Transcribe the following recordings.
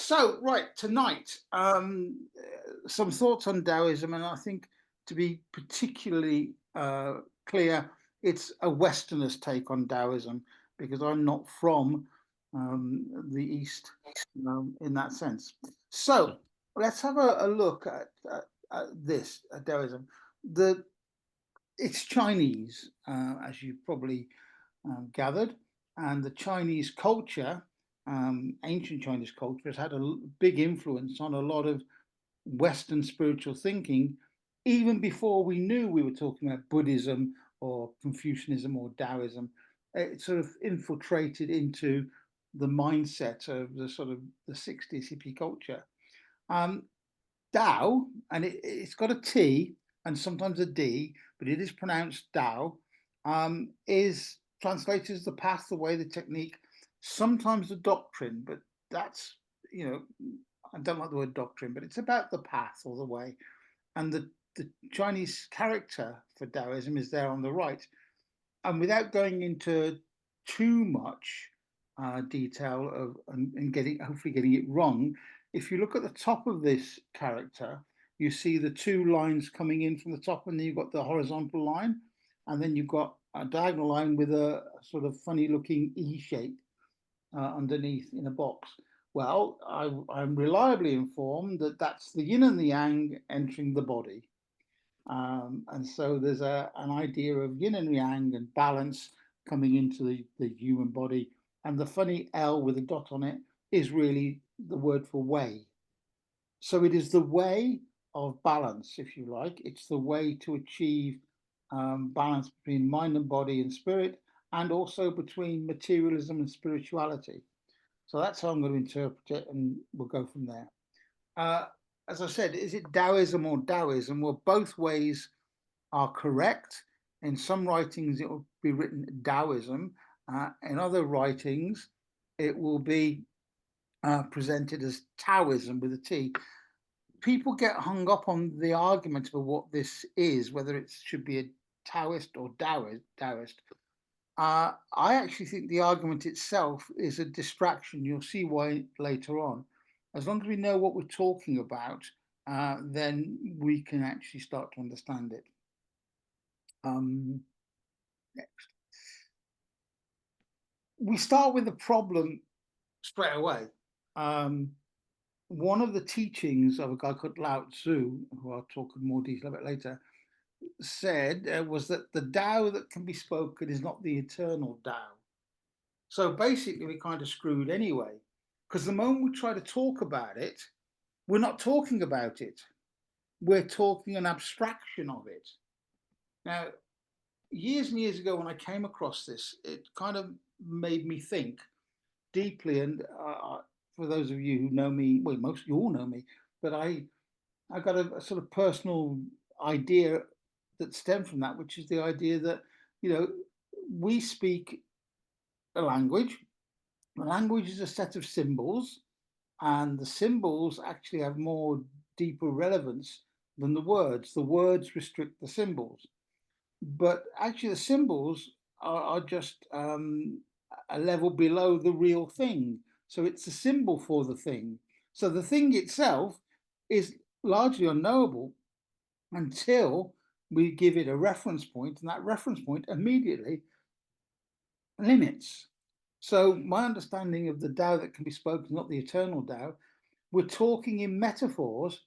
So, right, tonight, some thoughts on Taoism, and I think to be particularly clear, it's a Westerner's take on Taoism because I'm not from the East in that sense. So, let's have a look at this, at Taoism. The It's Chinese, as you probably gathered, and the Chinese culture, ancient Chinese culture, has had a big influence on a lot of Western spiritual thinking, even before we knew we were talking about Buddhism or Confucianism or Taoism. It sort of infiltrated into the mindset of the sort of the 60s hippie culture. Um, Tao, and it's got a T and sometimes a D, but it is pronounced Tao, is translated as the path, the way, the technique, sometimes the doctrine, but that's, you know, I don't like the word doctrine, but it's about the path or the way. And the Chinese character for Taoism is there on the right. And without going into too much detail of and getting hopefully getting it wrong, if you look at the top of this character, you see the two lines coming in from the top, and then you've got the horizontal line, and then you've got a diagonal line with a sort of funny looking E shape underneath in a box. Well, I'm reliably informed that that's the yin and the yang entering the body. And so there's an idea of yin and yang and balance coming into the human body. And the funny L with a dot on it is really the word for way. So it is the way of balance, if you like. It's the way to achieve balance between mind and body and spirit, and also between materialism and spirituality. So that's how I'm going to interpret it, and we'll go from there. Uh, as I said, is it Taoism or Taoism? Well, both ways are correct. In some writings, it will be written Taoism. In other writings, it will be presented as Taoism with a T. People get hung up on the argument of what this is, whether it should be a Taoist or Taoist. I actually think the argument itself is a distraction. You'll see why later on. As long as we know what we're talking about, then we can actually start to understand it. Um, Next, we start with the problem straight away. Um, One of the teachings of a guy called Lao Tzu, who I'll talk in more detail about later, said was that the Tao that can be spoken is not the eternal Tao. So basically, we're kind of screwed anyway, because the moment we try to talk about it, we're not talking about it. We're talking an abstraction of it. Now, years and years ago, when I came across this, it kind of made me think deeply. And for those of you who know me, well, most of you all know me, but I got a sort of personal idea that stemmed from that, which is the idea that, you know, we speak a language. The language is a set of symbols, and the symbols actually have more deeper relevance than the words. The words restrict the symbols, but actually the symbols are just a level below the real thing. So it's a symbol for the thing. So the thing itself is largely unknowable until we give it a reference point, and that reference point immediately limits. So my understanding of the Tao that can be spoken, not the eternal Tao, we're talking in metaphors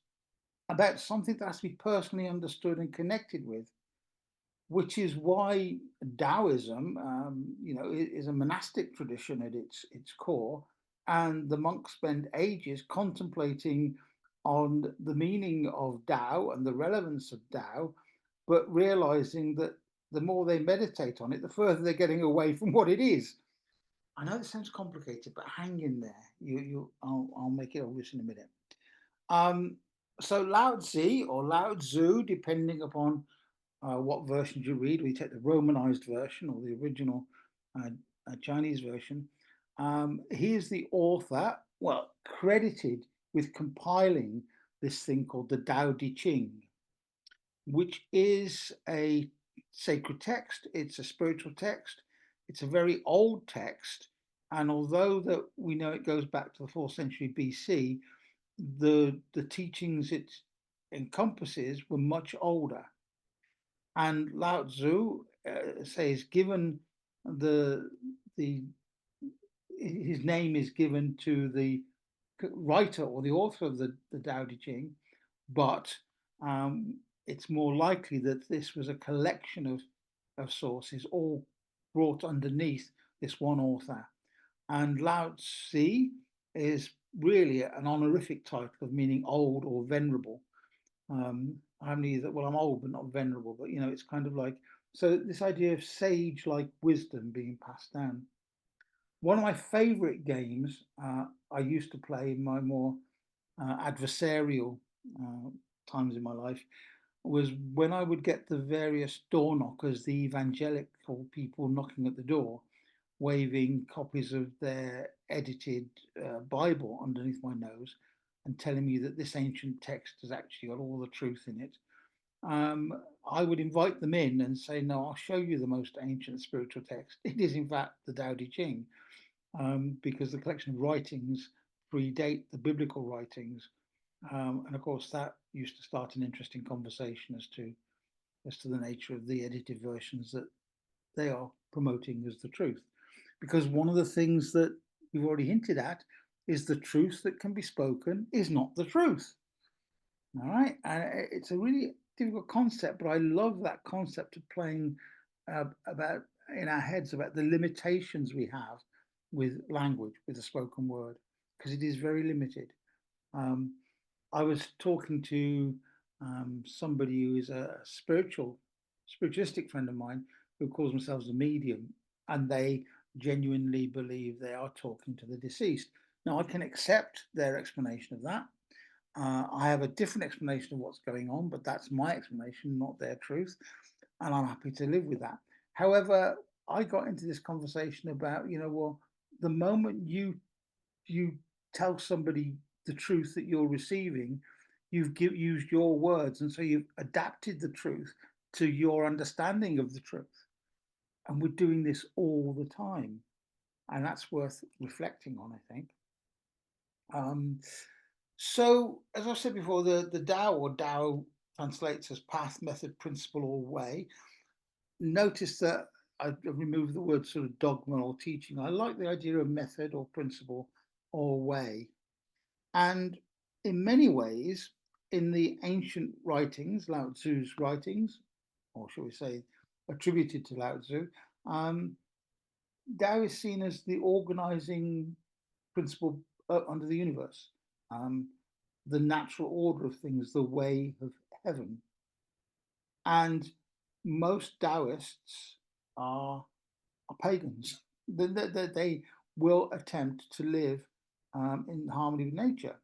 about something that has to be personally understood and connected with, which is why Taoism, is a monastic tradition at its core, and the monks spend ages contemplating on the meaning of Tao and the relevance of Tao, but realizing that the more they meditate on it, the further they're getting away from what it is. I know this sounds complicated, but hang in there. I'll make it obvious in a minute. Um, so Lao Tzu or Lao Tzu, depending upon what versions you read, we take the Romanized version or the original uh, Chinese version. He is the author, well, credited with compiling this thing called the Tao Te Ching, which is a sacred text. It's a spiritual text. It's a very old text. And although that we know it goes back to the 4th century BC, the teachings it encompasses were much older. And Lao Tzu says, given the the his name is given to the writer or the author of the Tao Te Ching, but um, it's more likely that this was a collection of sources all brought underneath this one author. And Lao Tzu is really an honorific title of meaning old or venerable. I'm neither, well, I'm old but not venerable, but it's kind of like, so this idea of sage like wisdom being passed down. One of my favorite games I used to play in my more adversarial uh, times in my life was when I would get the various door knockers, the evangelical people knocking at the door, waving copies of their edited Bible underneath my nose and telling me that this ancient text has actually got all the truth in it. Um, I would invite them in and say, no, I'll show you the most ancient spiritual text. It is, in fact, the Tao Te Ching, because the collection of writings predate the biblical writings. And of course, that used to start an interesting conversation as to the nature of the edited versions that they are promoting as the truth. Because one of the things that we've already hinted at is the truth that can be spoken is not the truth. All right, and it's a really difficult concept, but I love that concept of playing about in our heads about the limitations we have with language, with the spoken word, because it is very limited. Um, I was talking to somebody who is a spiritualistic friend of mine who calls themselves a medium, and they genuinely believe they are talking to the deceased. Now, I can accept their explanation of that. I have a different explanation of what's going on, but that's my explanation, not their truth, and I'm happy to live with that. However, I got into this conversation about, well, the moment you tell somebody the truth that you're receiving, you've used your words, and so you've adapted the truth to your understanding of the truth. And we're doing this all the time, and that's worth reflecting on, I think. Um, so, as I said before, the Tao or Tao translates as path, method, principle, or way. Notice that I removed the word sort of dogma or teaching. I like the idea of method or principle or way. And in many ways, in the ancient writings, Lao Tzu's writings, or shall we say, attributed to Lao Tzu, um, Tao is seen as the organizing principle under the universe, um, the natural order of things, the way of heaven. And most Taoists are pagans. They will attempt to live in harmony with nature.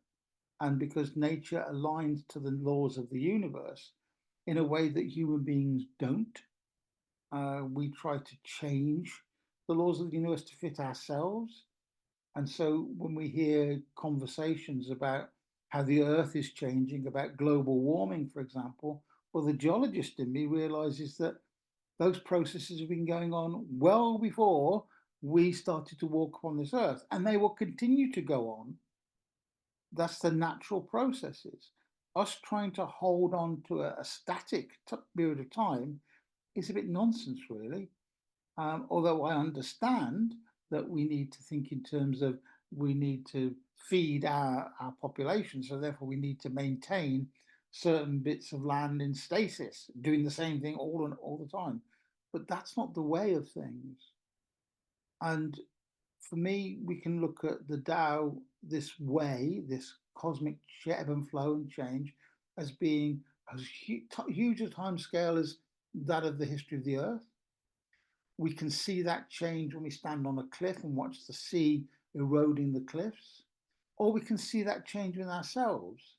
And because nature aligns to the laws of the universe in a way that human beings don't, we try to change the laws of the universe to fit ourselves. And so when we hear conversations about how the earth is changing, about global warming, for example, well, the geologist in me realizes that those processes have been going on well before we started to walk upon this earth, and they will continue to go on. That's the natural processes. Us trying to hold on to a static period of time is a bit nonsense, really. Although I understand that we need to think in terms of we need to feed our population, so therefore we need to maintain certain bits of land in stasis, doing the same thing all the time. But that's not the way of things. And for me, we can look at the Tao this way, this cosmic ebb and flow and change, as being as huge a time scale as that of the history of the Earth. We can see that change when we stand on a cliff and watch the sea eroding the cliffs, or we can see that change in ourselves,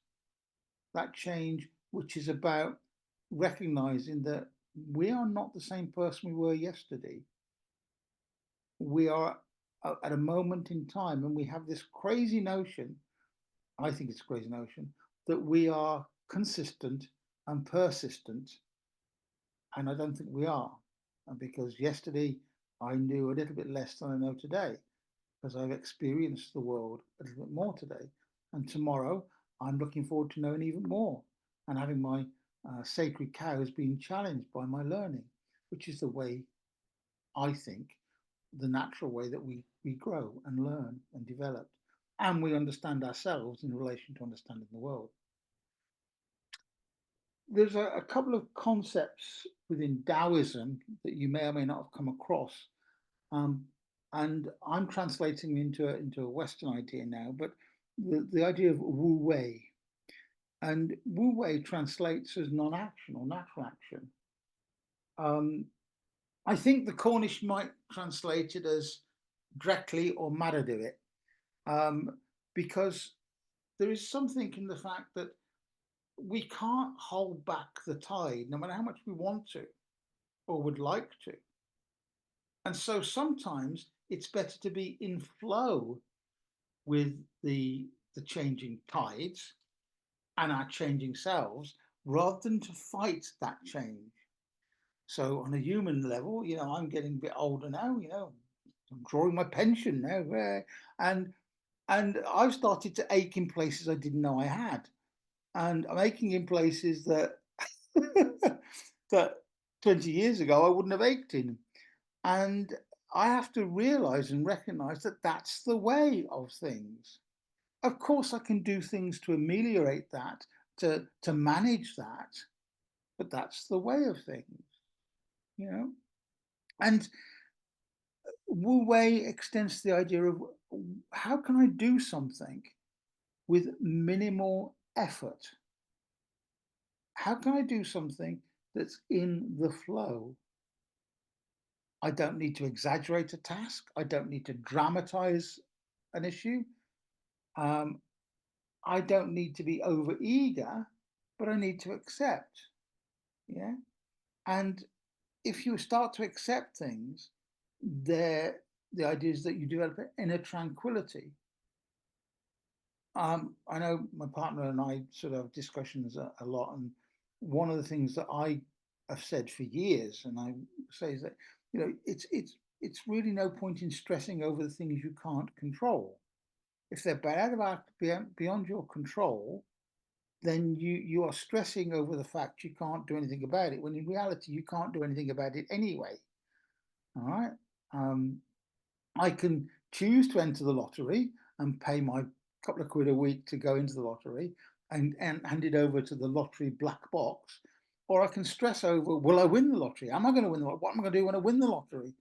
that change which is about recognizing that we are not the same person we were yesterday. We are at a moment in time, and we have this crazy notion, I think it's a crazy notion, that we are consistent and persistent, and I don't think we are. Because yesterday I knew a little bit less than I know today. because I've experienced the world a little bit more today. And tomorrow, I'm looking forward to knowing even more and having my sacred cows being challenged by my learning, which is the way I think, the natural way that we grow and learn and develop. And we understand ourselves in relation to understanding the world. There's a couple of concepts within Taoism that you may or may not have come across. Um, and I'm translating into a Western idea now, but the idea of Wu Wei. And Wu Wei translates as non action or natural action. Um, I think the Cornish might translate it as directly or matter do it, um, because there is something in the fact that we can't hold back the tide, no matter how much we want to or would like to. And so sometimes it's better to be in flow with the changing tides and our changing selves rather than to fight that change. So on a human level, I'm getting a bit older now, I'm drawing my pension now, and and I've started to ache in places I didn't know I had, and I'm aching in places that that 20 years ago I wouldn't have ached in, and I have to realize and recognize that that's the way of things. Of course, I can do things to ameliorate that, to manage that, but that's the way of things, you know. And Wu Wei extends the idea of how can I do something with minimal effort? How can I do something that's in the flow? I don't need to exaggerate a task. I don't need to dramatize an issue. Um, I don't need to be over eager, but I need to accept. Yeah. And if you start to accept things, there the idea is that you develop an inner tranquility. I know my partner and I sort of have discussions a lot, and one of the things that I have said for years, and I say is that it's really no point in stressing over the things you can't control. If they're beyond your control, then you are stressing over the fact you can't do anything about it. When in reality you can't do anything about it anyway. All right. Um, I can choose to enter the lottery and pay my couple of quid a week to go into the lottery and hand it over to the lottery black box, or I can stress over, will I win the lottery? Am I going to win the lottery? What am I going to do when I win the lottery?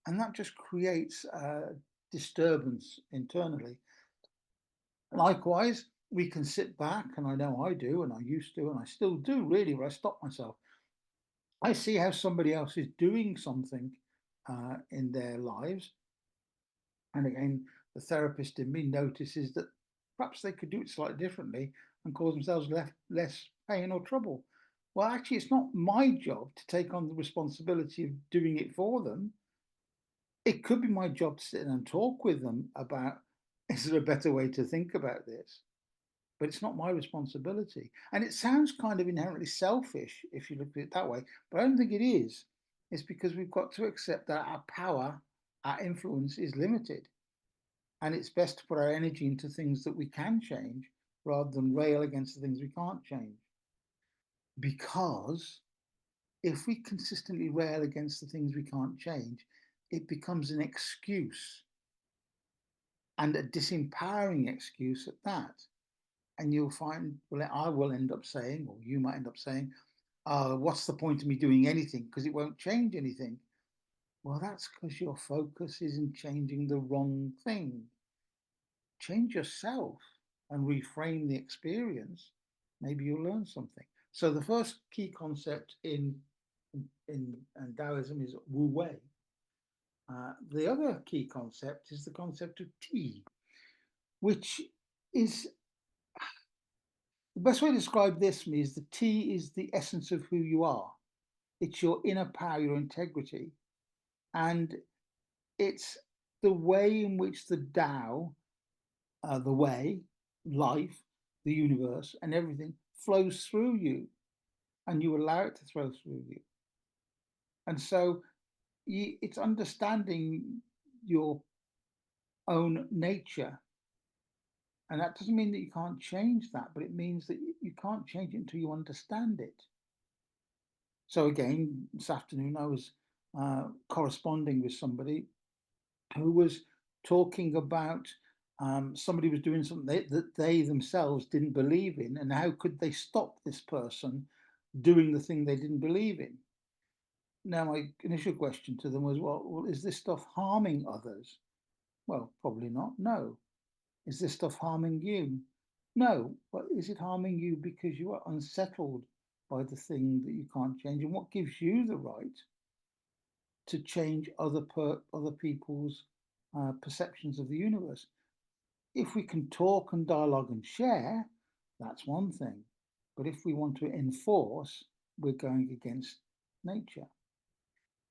And that just creates disturbance internally. Likewise, we can sit back, and I know I do, and I used to, and I still do really, but I stop myself. I see how somebody else is doing something in their lives. And again, the therapist in me notices that perhaps they could do it slightly differently and cause themselves less pain or trouble. Well, actually, it's not my job to take on the responsibility of doing it for them. It could be my job to sit and talk with them about, is there a better way to think about this? But it's not my responsibility. And it sounds kind of inherently selfish if you look at it that way, but I don't think it is. It's because we've got to accept that our power, our influence is limited. And it's best to put our energy into things that we can change rather than rail against the things we can't change. Because if we consistently rail against the things we can't change, it becomes an excuse, and a disempowering excuse at that. And you'll find, well, I will end up saying, or you might end up saying, what's the point of me doing anything? Because it won't change anything. Well, that's because your focus isn't changing the wrong thing. Change yourself and reframe the experience. Maybe you'll learn something. So the first key concept in Taoism is Wu Wei. The other key concept is the concept of tea, which is the best way to describe this is the tea is the essence of who you are. It's your inner power, your integrity, and it's the way in which the Tao, the way, life, the universe, and everything flows through you, and you allow it to flow through you. And so it's understanding your own nature. And that doesn't mean that you can't change that, but it means that you can't change it until you understand it. So again, this afternoon I was corresponding with somebody who was talking about somebody was doing something that they themselves didn't believe in, and how could they stop this person doing the thing they didn't believe in. Now, my initial question to them was, well, is this stuff harming others? Well, probably not. No. Is this stuff harming you? No. But is it harming you because you are unsettled by the thing that you can't change? And what gives you the right to change other people's perceptions of the universe? If we can talk and dialogue and share, that's one thing. But if we want to enforce, we're going against nature.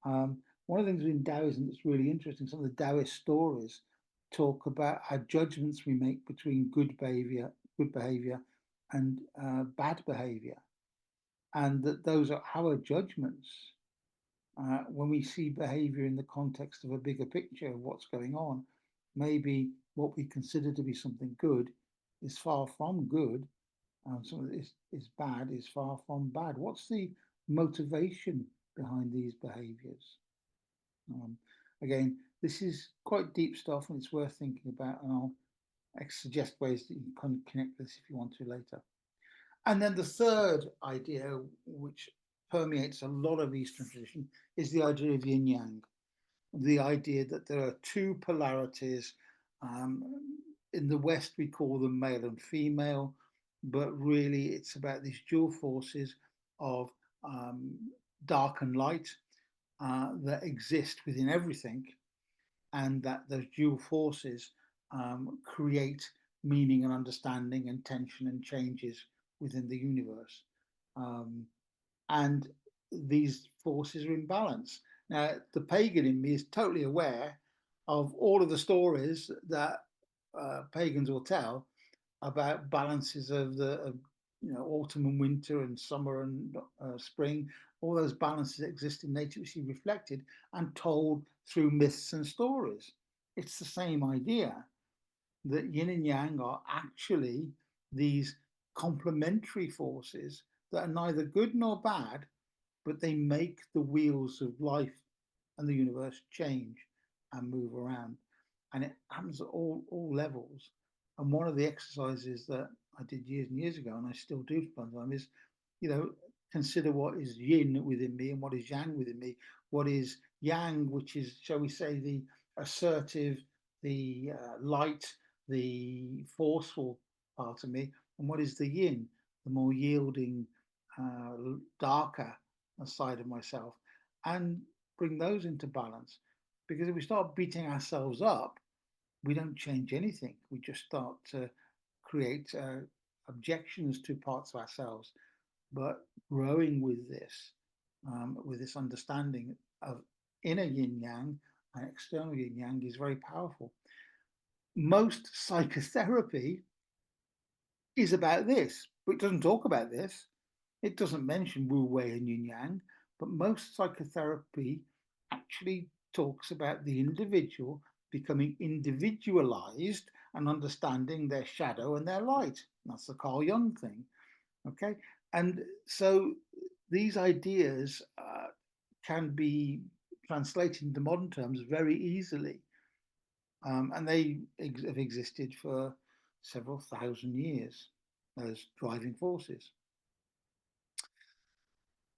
One of the things in Taoism that's really interesting, some of the Taoist stories talk about how judgments we make between good behavior, and bad behavior, and that those are our judgments. When we see behavior in the context of a bigger picture of what's going on, maybe what we consider to be something good is far from good, and something that is bad is far from bad. What's the motivation behind these behaviors? Um, Again, this is quite deep stuff and it's worth thinking about, and I'll suggest ways that you can connect this if you want to later. And then the third idea, which permeates a lot of Eastern tradition, is the idea of yin yang, the idea that there are two polarities. Um, in the West, we call them male and female, but really it's about these dual forces of um, dark and light that exist within everything, and that those dual forces create meaning and understanding and tension and changes within the universe. Um, and these forces are in balance. Now, the pagan in me is totally aware of all of the stories that pagans will tell about balances of autumn and winter and summer and spring. All those balances exist in nature, which is reflected and told through myths and stories. It's the same idea that yin and yang are actually these complementary forces that are neither good nor bad, but they make the wheels of life and the universe change and move around. And it happens at all levels. And one of the exercises that I did years and years ago, and I still do sometimes, is, consider what is yin within me and what is yang within me. What is yang, which is, shall we say, the assertive, the light, the forceful part of me, and what is the yin, the more yielding, darker side of myself, and bring those into balance. Because if we start beating ourselves up, we don't change anything. We just start to create objections to parts of ourselves. But growing with this understanding of inner yin yang and external yin yang is very powerful. Most psychotherapy is about this, but it doesn't talk about this. It doesn't mention Wu Wei and Yin Yang, but most psychotherapy actually talks about the individual becoming individualized and understanding their shadow and their light. That's the Carl Jung thing. Okay. And so these ideas can be translated into modern terms very easily. And they have existed for several thousand years as driving forces.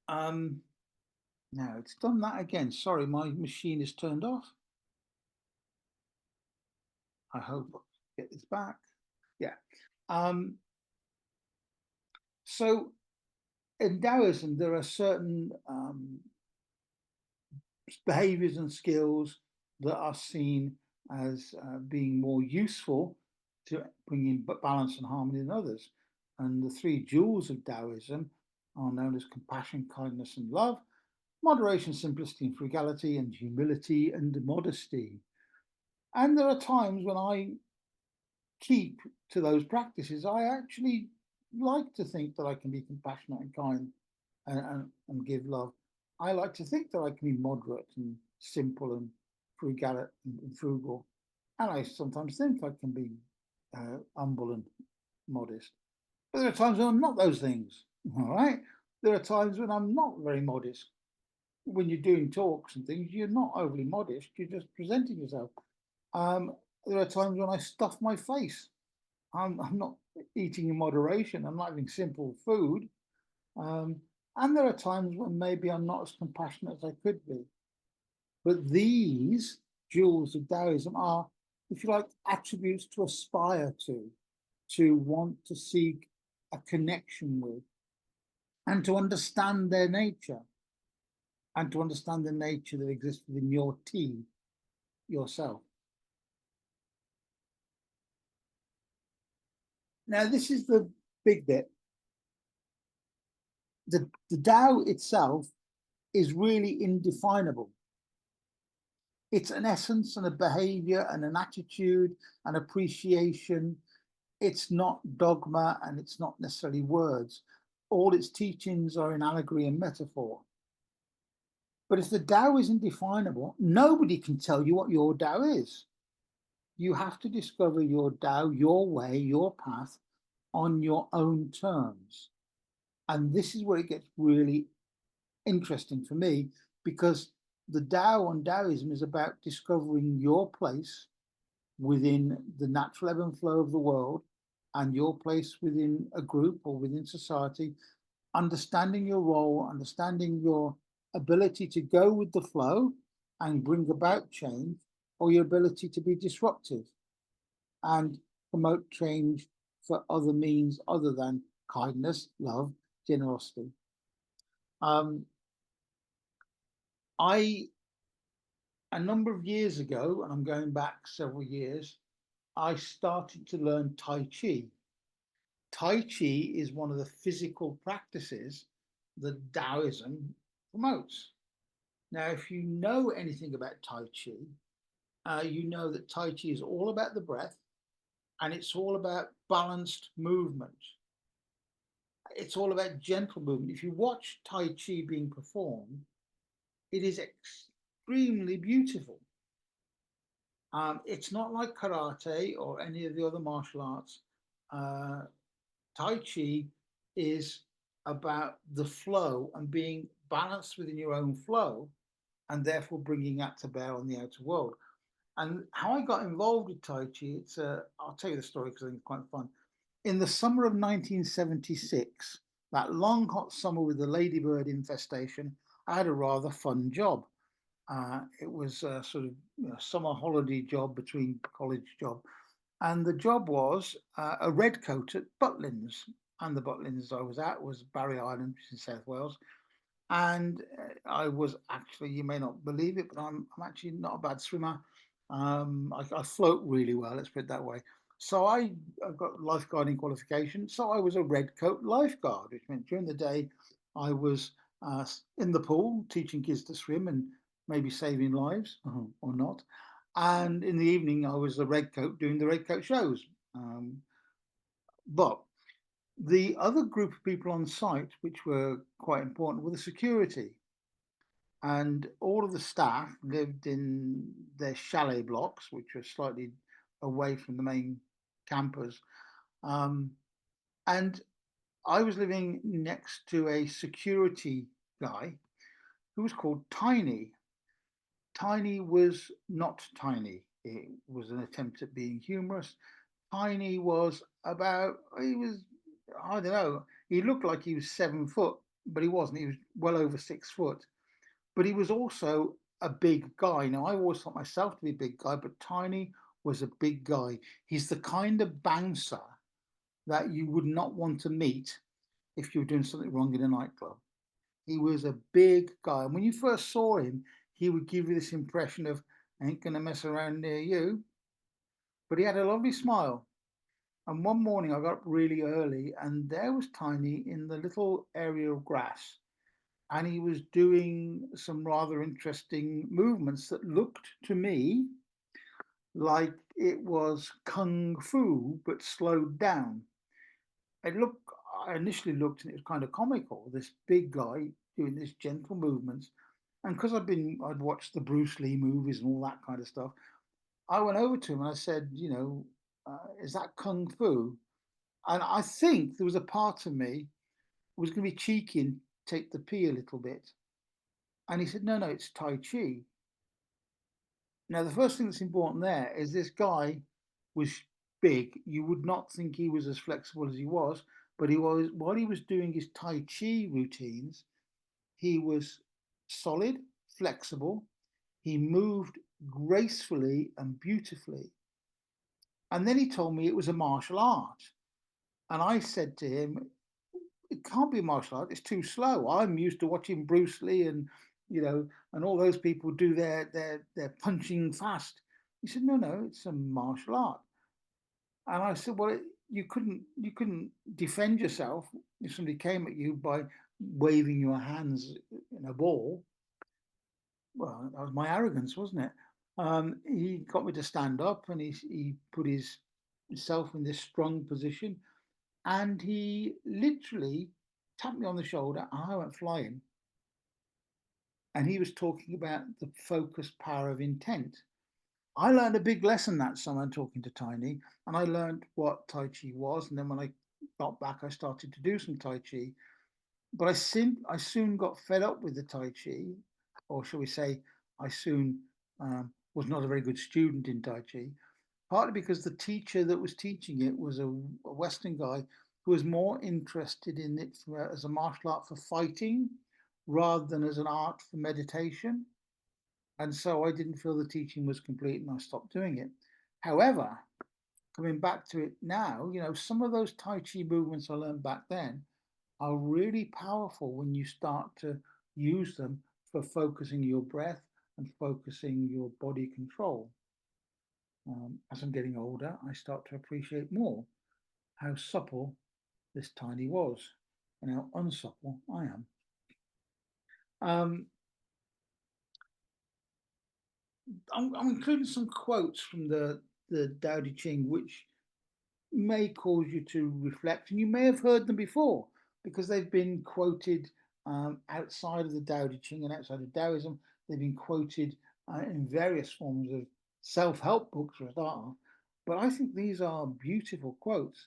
Now it's done that again. Sorry, my machine is turned off. I hope I'll get this back. Yeah. So in Taoism, there are certain behaviors and skills that are seen as being more useful to bring in balance and harmony than others. And the three jewels of Taoism are known as compassion, kindness, and love, moderation, simplicity, and frugality, and humility and modesty. And there are times when I keep to those practices. I actually like to think that I can be compassionate and kind and give love. I like to think that I can be moderate and simple and frugal. And I sometimes think I can be humble and modest. But there are times when I'm not those things. All right. There are times when I'm not very modest. When you're doing talks and things, you're not overly modest. You're just presenting yourself. Um, there are times when I stuff my face. I'm not eating in moderation. I'm not having simple food. Um, and there are times when maybe I'm not as compassionate as I could be. But these jewels of Taoism are, if you like, attributes to aspire to want to seek a connection with, and to understand their nature, and to understand the nature that exists within your tea, yourself. Now, this is the big bit. The Tao itself is really indefinable. It's an essence and a behavior and an attitude, an appreciation. It's not dogma and it's not necessarily words. All its teachings are in allegory and metaphor. But if the Tao is indefinable, nobody can tell you what your Tao is. You have to discover your Tao, your way, your path on your own terms. And this is where it gets really interesting for me, because the Tao on Taoism is about discovering your place within the natural ebb and flow of the world and your place within a group or within society, understanding your role, understanding your ability to go with the flow and bring about change, or your ability to be disruptive and promote change for other means other than kindness, love, generosity. Um, I, a number of years ago, and I'm going back several years, I started to learn Tai Chi. Tai Chi is one of the physical practices that Taoism promotes. Now, if you know anything about Tai Chi, you know that Tai Chi is all about the breath and it's all about balanced movement. It's all about gentle movement. If you watch Tai Chi being performed, it is extremely beautiful. It's not like karate or any of the other martial arts. Uh, Tai Chi is about the flow and being balanced within your own flow and therefore bringing that to bear on the outer world. And how I got involved with Tai Chi, I'll tell you the story because I think it's quite fun. In the summer of 1976, that long hot summer with the ladybird infestation, I had a rather fun job. It was a sort of summer holiday job between college job. And the job was a red coat at Butlins. And the Butlins I was at was Barry Island, which is in South Wales. And I was actually, you may not believe it, but I'm actually not a bad swimmer. I float really well, let's put it that way. So I've got lifeguarding qualification. So I was a red coat lifeguard, which meant during the day I was in the pool teaching kids to swim and maybe saving lives or not. And in the evening, I was the red coat doing the red coat shows. But the other group of people on site, which were quite important, were the security. And all of the staff lived in their chalet blocks, which were slightly away from the main campus. Um, and I was living next to a security guy who was called Tiny. Tiny was not tiny. It was an attempt at being humorous. Tiny was I don't know, he looked like he was 7 foot, but he wasn't. He was well over 6 foot. But he was also a big guy. Now, I always thought myself to be a big guy, but Tiny was a big guy. He's the kind of bouncer that you would not want to meet if you were doing something wrong in a nightclub. He was a big guy. And when you first saw him, he would give you this impression of, I ain't going to mess around near you. But he had a lovely smile. And one morning I got up really early, and there was Tiny in the little area of grass. And he was doing some rather interesting movements that looked to me like it was kung fu, but slowed down. It looked, I initially looked and it was kind of comical, this big guy doing this gentle movements. And because I'd watched the Bruce Lee movies and all that kind of stuff, I went over to him and I said, is that kung fu? And I think there was a part of me who was going to be cheeky and take the pee a little bit. And he said, no, no, it's Tai Chi. Now, the first thing that's important there is this guy was big. You would not think he was as flexible as he was, but he was, while he was doing his Tai Chi routines, he was solid, flexible. He moved gracefully and beautifully. And then he told me it was a martial art. And I said to him, it can't be a martial art. It's too slow. I'm used to watching Bruce Lee and and all those people do their punching fast. He said, no, no, it's a martial art. And I said, well, you couldn't defend yourself if somebody came at you by waving your hands in a ball. Well, that was my arrogance, wasn't it? He got me to stand up, and he put himself in this strong position, and he literally tapped me on the shoulder, and I went flying. And he was talking about the focused power of intent. I learned a big lesson that summer talking to Tiny, and I learned what Tai Chi was. And then when I got back, I started to do some Tai Chi. But I soon got fed up with the Tai Chi, or shall we say, I soon was not a very good student in Tai Chi, partly because the teacher that was teaching it was a Western guy who was more interested in it as a martial art for fighting rather than as an art for meditation. And so I didn't feel the teaching was complete and I stopped doing it. However, coming back to it now, some of those Tai Chi movements I learned back then are really powerful when you start to use them for focusing your breath and focusing your body control. As I'm getting older, I start to appreciate more how supple this Tiny was and how unsupple I am. Um, I'm including some quotes from the Tao Te Ching, which may cause you to reflect, and you may have heard them before because they've been quoted outside of the Tao Te Ching and outside of Taoism. They've been quoted in various forms of self-help books for a start. But I think these are beautiful quotes.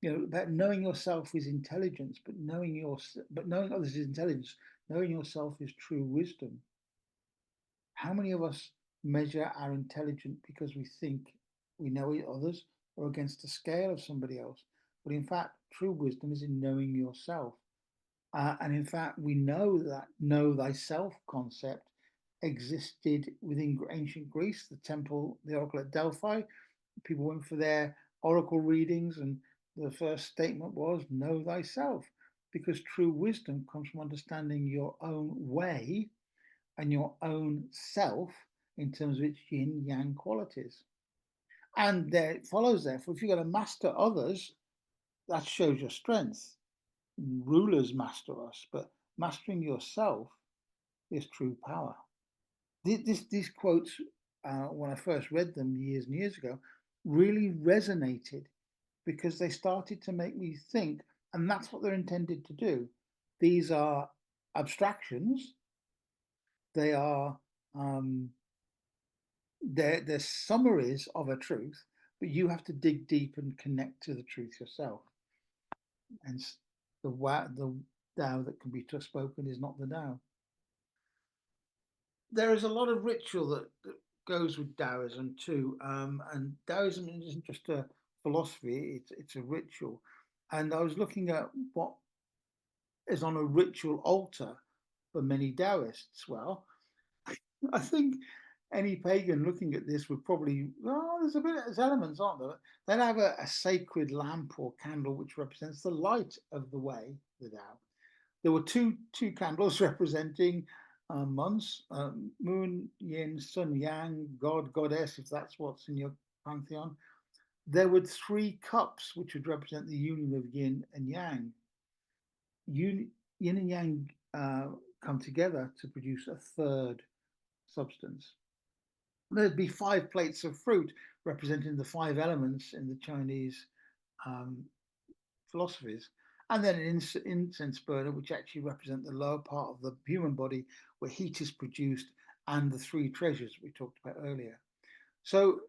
About knowing yourself is intelligence, but knowing others is intelligence. Knowing yourself is true wisdom. How many of us measure our intelligence because we think we know others or against the scale of somebody else? But in fact, true wisdom is in knowing yourself. And in fact, we know that know thyself concept existed within ancient Greece, the temple, the oracle at Delphi. People went for their oracle readings, and the first statement was, know thyself, because true wisdom comes from understanding your own way and your own self in terms of its yin yang qualities. And there it follows, therefore, if you're going to master others, that shows your strength. Rulers master us, but mastering yourself is true power. These quotes, when I first read them years and years ago, really resonated because they started to make me think, and that's what they're intended to do. These are abstractions, they are um, they're summaries of a truth, but you have to dig deep and connect to the truth yourself. And the Tao that can be spoken is not the Tao. There is a lot of ritual that goes with Taoism too, and Taoism isn't just a philosophy; it's a ritual. And I was looking at what is on a ritual altar for many Taoists. Well, I think any pagan looking at this would probably, oh, there's elements, aren't there? They'd have a sacred lamp or candle which represents the light of the way, the Tao. There were two candles representing months, moon, yin, sun, yang, god, goddess, if that's what's in your pantheon. There were three cups which would represent the union of yin and yang. Yin and yang come together to produce a third substance. There'd be five plates of fruit representing the five elements in the Chinese um, philosophies, and then an incense burner, which actually represent the lower part of the human body where heat is produced, and the three treasures we talked about earlier. So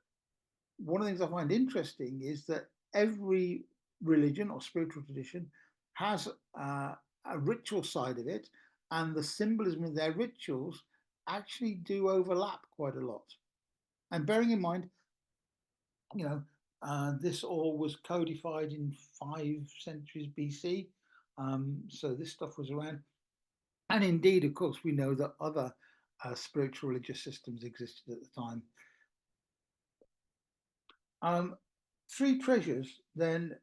one of the things I find interesting is that every religion or spiritual tradition has a ritual side of it, and the symbolism of their rituals actually do overlap quite a lot. And bearing in mind, you know, this all was codified in 5 centuries BC, so this stuff was around. And indeed, of course, we know that other spiritual religious systems existed at the time. Um, Three treasures, then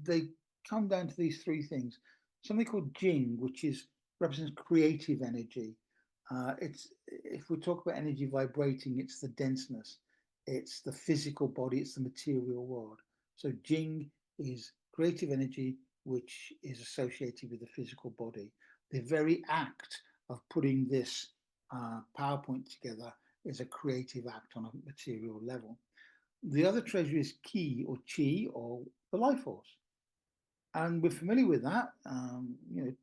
they come down to these three things. Something called Jing, which is represents creative energy. It's if we talk about energy vibrating, it's the denseness, it's the physical body, it's the material world. So Jing is creative energy, which is associated with the physical body. The very act of putting this PowerPoint together is a creative act on a material level. The other treasure is Qi or Chi or the life force. And we're familiar with that.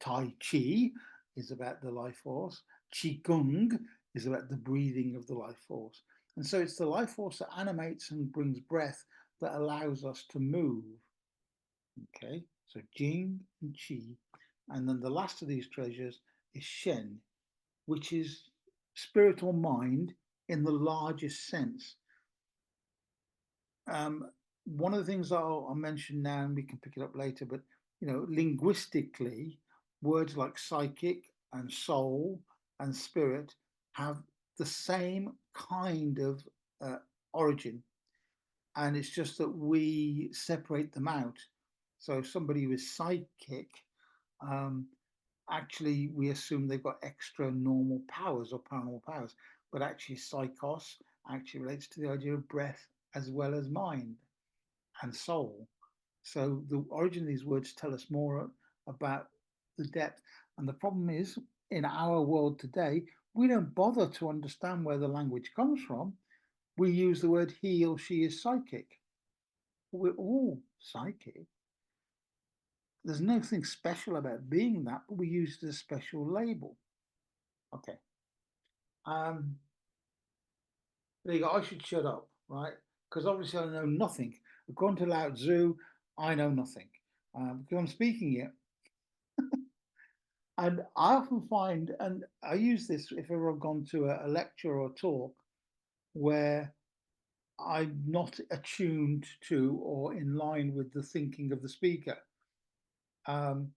Tai Chi is about the life force. Qigong is about the breathing of the life force. And so it's the life force that animates and brings breath that allows us to move. Okay, so Jing and Qi. And then the last of these treasures is Shen, which is spirit or mind in the largest sense. Um, One of the things I'll mention now, and we can pick it up later, but linguistically, words like psychic and soul and spirit have the same kind of uh, origin, and it's just that we separate them out. So if somebody who is psychic, um, actually we assume they've got extra normal powers or paranormal powers, but actually psychos actually relates to the idea of breath as well as mind and soul. So the origin of these words tell us more about the depth. And the problem is, in our world today, we don't bother to understand where the language comes from. We use the word he or she is psychic. We're all psychic. There's nothing special about being that, but we use it as a special label. Okay. Um, there you go. I should shut up, right? Because obviously I know nothing. According to Lao Tzu, I know nothing. Because I'm speaking it. And I often find, and I use this if ever I've gone to a lecture or a talk where I'm not attuned to or in line with the thinking of the speaker. Um,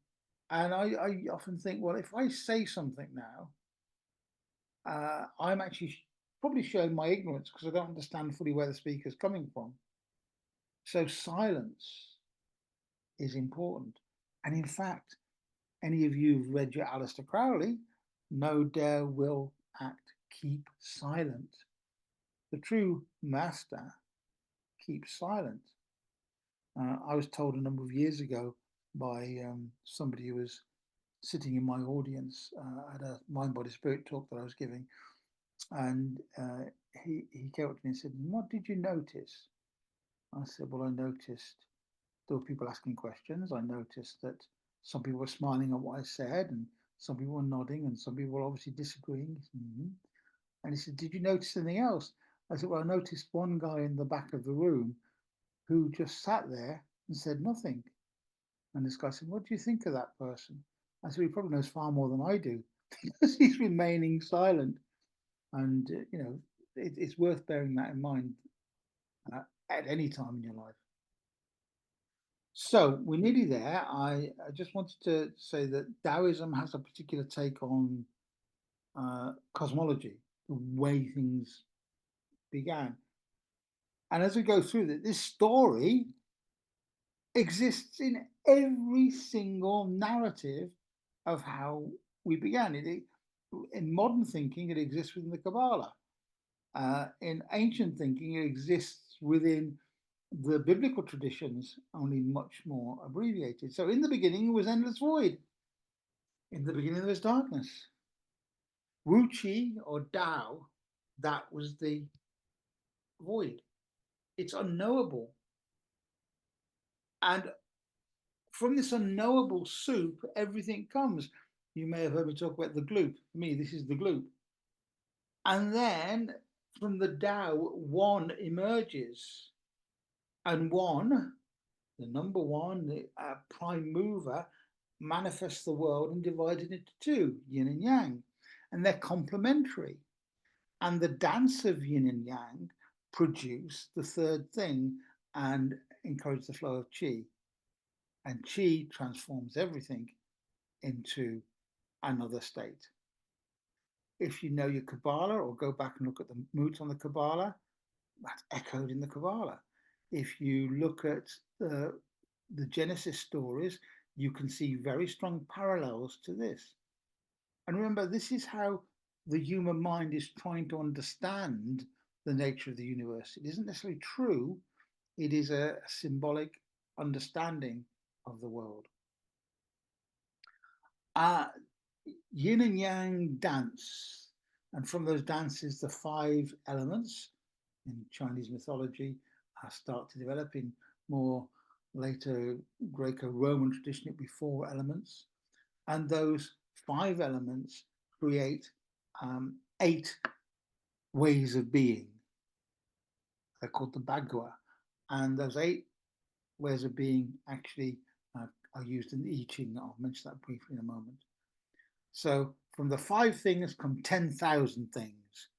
and I often think, well, if I say something now, I'm actually probably showing my ignorance because I don't understand fully where the speaker's coming from. So silence is important. And in fact, any of you who've read your Aleister Crowley know dare will act, keep silent. The true master keeps silent. I was told a number of years ago by somebody who was sitting in my audience at a mind body spirit talk that I was giving, and he came up to me and said, "What did you notice?" I said, "Well, I noticed there were people asking questions. I noticed that some people were smiling at what I said, and some people were nodding, and some people were obviously disagreeing." Mm-hmm. And he said, "Did you notice anything else?" I said, "Well, I noticed one guy in the back of the room who just sat there and said nothing." And this guy said, "What do you think of that person?" I said, "He probably knows far more than I do because he's remaining silent." And, it's worth bearing that in mind at any time in your life. So we're nearly there. I just wanted to say that Taoism has a particular take on cosmology, the way things began. And as we go through that, this story exists in every single narrative of how we began. In modern thinking, it exists within the Kabbalah. In ancient thinking, it exists within the biblical traditions, only much more abbreviated. So in the beginning was endless void. In the beginning there was darkness. Wu Chi or Tao, that was the void. It's unknowable. And from this unknowable soup, everything comes. You may have heard me talk about the gloop. For me, this is the gloop. And then from the Tao, one emerges, and one, the number one, the prime mover, manifests the world and divides it into two, yin and yang, and they're complementary. And the dance of yin and yang produce the third thing and encourage the flow of qi. And qi transforms everything into another state. If you know your Kabbalah or go back and look at the Moot on the Kabbalah, that's echoed in the Kabbalah. If you look at the Genesis stories, you can see very strong parallels to this. And remember, this is how the human mind is trying to understand the nature of the universe. It isn't necessarily true, it is a symbolic understanding of the world. Yin and yang dance, and from those dances, the five elements in Chinese mythology start to develop. In more later Greco-Roman tradition, it'd be four elements, and those five elements create 8 ways of being. They're called the Bagua, and those 8 ways of being actually are used in the I Ching. I'll mention that briefly in a moment. So from the 5 things come 10,000 things,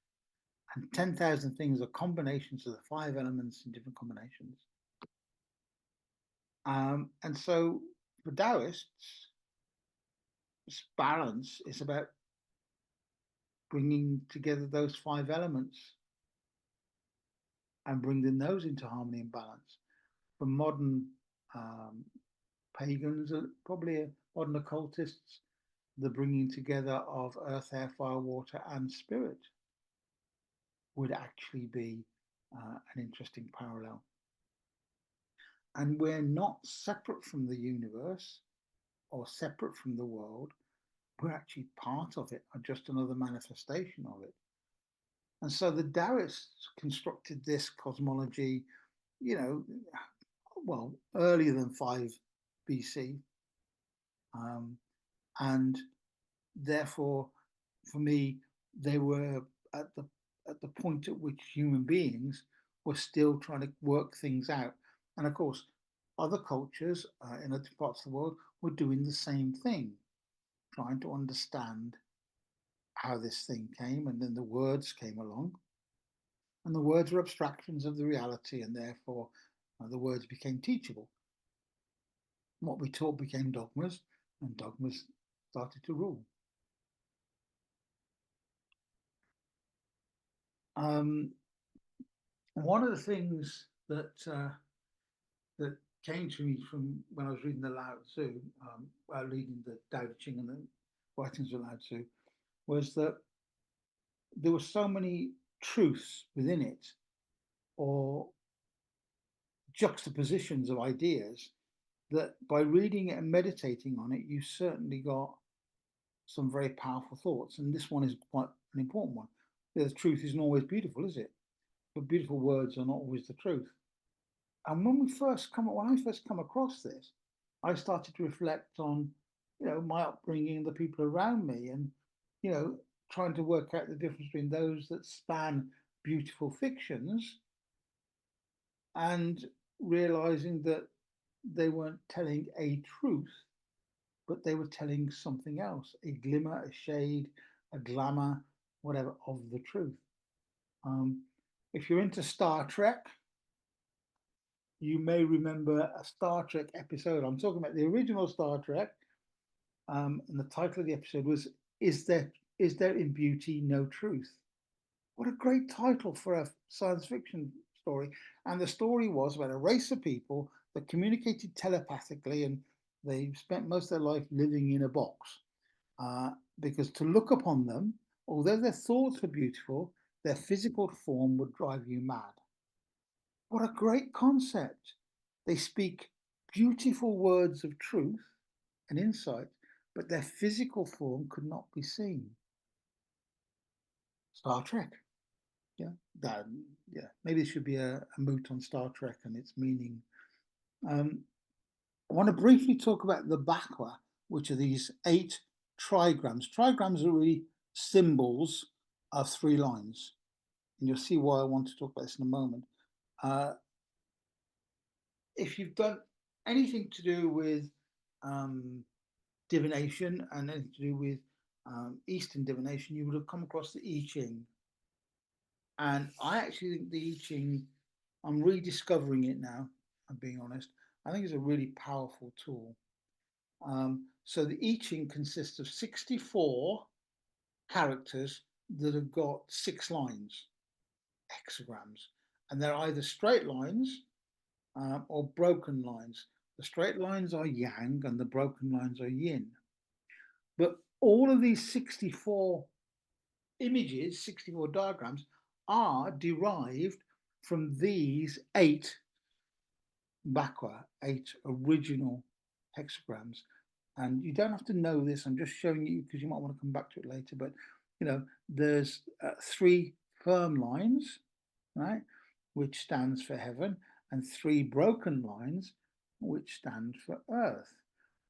and 10,000 things are combinations of the 5 elements in different combinations. And so for Taoists, this balance is about bringing together those 5 elements and bringing those into harmony and balance. For modern pagans, probably modern occultists, the bringing together of earth, air, fire, water, and spirit would actually be an interesting parallel. And we're not separate from the universe or separate from the world. We're actually part of it, or just another manifestation of it. And so the Taoists constructed this cosmology, well, earlier than 5 BC. And therefore, for me, they were at the point at which human beings were still trying to work things out. And of course, other cultures in other parts of the world were doing the same thing, trying to understand how this thing came, and then the words came along. And the words were abstractions of the reality, and therefore the words became teachable. What we taught became dogmas, and dogmas started to rule. One of the things that came to me from when I was reading the Lao Tzu, reading the Tao Te Ching and the writings of Lao Tzu, was that there were so many truths within it, or juxtapositions of ideas, that by reading it and meditating on it, you certainly got some very powerful thoughts. And this one is quite an important one. The truth isn't always beautiful, is it? But beautiful words are not always the truth. And when I first come across this, I started to reflect on, my upbringing, the people around me, and, trying to work out the difference between those that span beautiful fictions and realizing that they weren't telling a truth, but they were telling something else, a glimmer, a shade, a glamour, whatever, of the truth. If you're into Star Trek, you may remember a Star Trek episode. I'm talking about the original Star Trek, and the title of the episode was "Is there in beauty no truth?" What a great title for a science fiction story! And the story was about a race of people that communicated telepathically, and they spent most of their life living in a box, because to look upon them, although their thoughts were beautiful, their physical form would drive you mad. What a great concept. They speak beautiful words of truth and insight, but their physical form could not be seen. Star Trek. Yeah, maybe it should be a moot on Star Trek and its meaning. I want to briefly talk about the Bakwa, which are these 8 trigrams. Trigrams are really symbols of 3 lines. and you'll see why I want to talk about this in a moment. Uh, if you've done anything to do with um, divination and anything to do with Eastern divination, you would have come across the I Ching. And I actually think the I Ching, I'm rediscovering it now, I'm being honest. I think it's a really powerful tool. So the I Ching consists of 64 characters that have got 6 lines, hexagrams, and they're either straight lines or broken lines. The straight lines are yang and the broken lines are yin. But all of these 64 images, 64 diagrams, are derived from these 8 original hexagrams. And you don't have to know this, I'm just showing you because you might want to come back to it later. But there's 3 firm lines, right, which stands for heaven, and 3 broken lines, which stand for earth.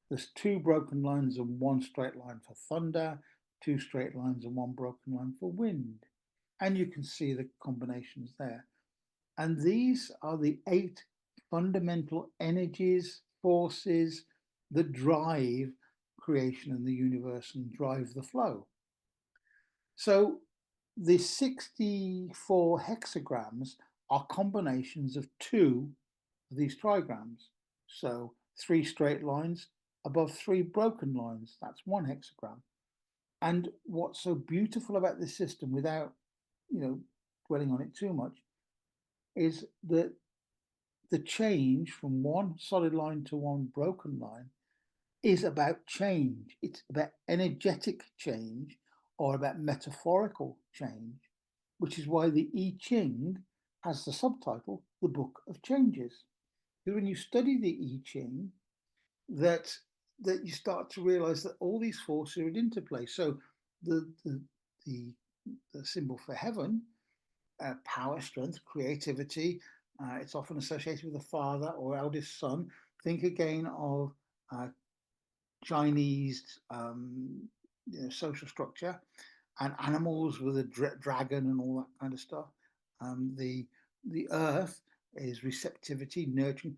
There's 2 broken lines and 1 straight line for thunder, 2 straight lines and 1 broken line for wind. And you can see the combinations there. And these are the 8 fundamental energies, forces that drive creation in the universe and drive the flow. So the 64 hexagrams are combinations of 2 of these trigrams. So 3 straight lines above 3 broken lines, that's 1 hexagram. And what's so beautiful about this system, without dwelling on it too much, is that the change from 1 solid line to 1 broken line is about change. It's about energetic change or about metaphorical change, which is why the I Ching has the subtitle, The Book of Changes. Because when you study the I Ching, that you start to realize that all these forces are in interplay. So the symbol for heaven, power, strength, creativity, it's often associated with the father or eldest son. Think again of Chinese social structure, and animals with a dragon and all that kind of stuff. The earth is receptivity, nurturing.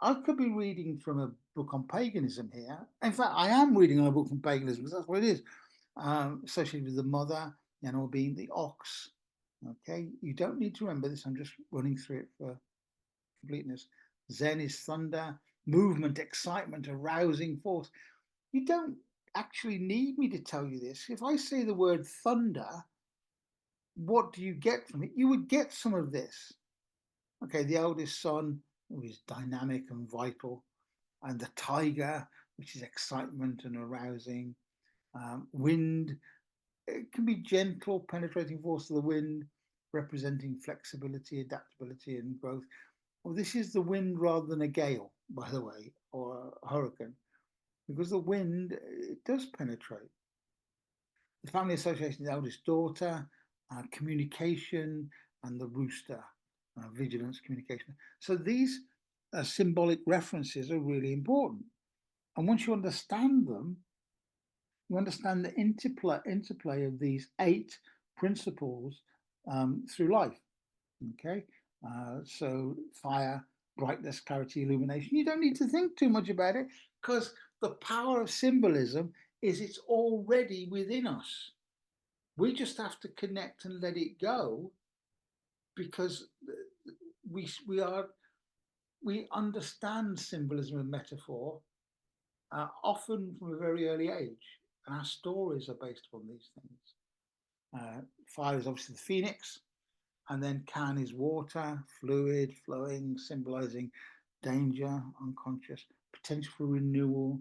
I could be reading from a book on paganism here. In fact, I am reading on a book on paganism because that's what it is, associated with the mother, being the ox. Okay, you don't need to remember this. I'm just running through it for completeness. Zen is thunder, movement, excitement, arousing force. You don't actually need me to tell you this. If I say the word thunder, what do you get from it? You would get some of this. Okay, the eldest son, who is dynamic and vital, and the tiger, which is excitement and arousing. Wind, it can be gentle, penetrating force of the wind, representing flexibility, adaptability, and growth. Well, this is the wind rather than a gale, by the way, or a hurricane, because the wind, it does penetrate. The family association, the eldest daughter, communication, and the rooster, vigilance, communication. So these symbolic references are really important. And once you understand them, you understand the interplay of these 8 principles through life. Okay, so fire, brightness, clarity, illumination. You don't need to think too much about it because the power of symbolism is it's already within us. We just have to connect and let it go because we understand symbolism and metaphor often from a very early age, and our stories are based upon these things. Fire is obviously the phoenix, and then can is water, fluid, flowing, symbolizing danger, unconscious, potential for renewal,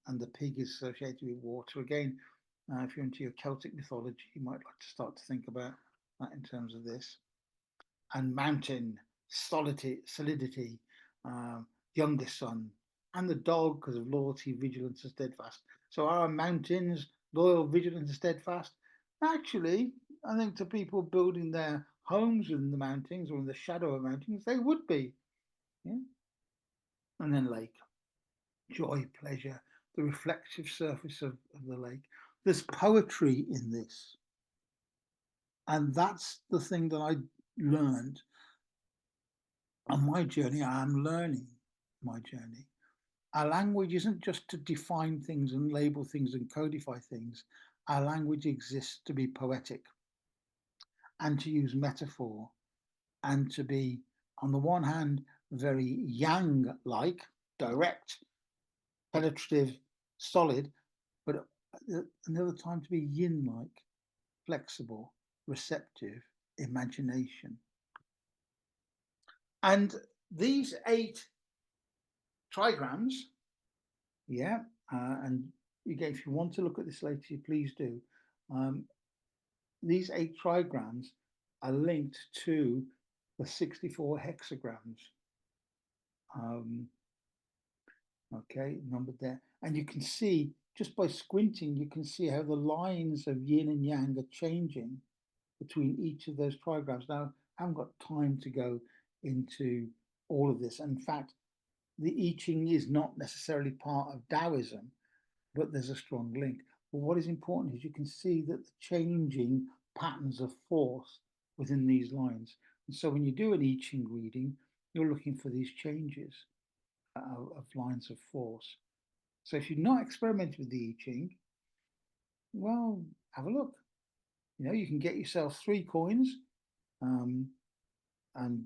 and the pig is associated with water. Again, if you're into your Celtic mythology, you might like to start to think about that in terms of this. And mountain, solidity, youngest son, and the dog because of loyalty, vigilance, and steadfast. So are our mountains loyal, vigilant, and steadfast? Actually, I think to people building their homes in the mountains or in the shadow of mountains, they would be. Yeah? And then lake, joy, pleasure, the reflective surface of the lake. There's poetry in this. And that's the thing that I learned on my journey. I am learning my journey. Our language isn't just to define things and label things and codify things. Our language exists to be poetic and to use metaphor and to be, on the one hand, very yang like, direct, penetrative, solid, but at another time to be yin like, flexible, receptive, imagination. And these 8 trigrams, yeah, and again, if you want to look at this later, please do. Um, these 8 trigrams are linked to the 64 hexagrams. Um, okay, numbered there. And you can see, just by squinting, you can see how the lines of yin and yang are changing between each of those trigrams. Now, I haven't got time to go into all of this. In fact, the I Ching is not necessarily part of Taoism, but there's a strong link. But what is important is you can see that the changing patterns of force within these lines. And so when you do an I Ching reading, you're looking for these changes of lines of force. So if you've not experimented with the I Ching, well, have a look. You know, you can get yourself 3 coins um, and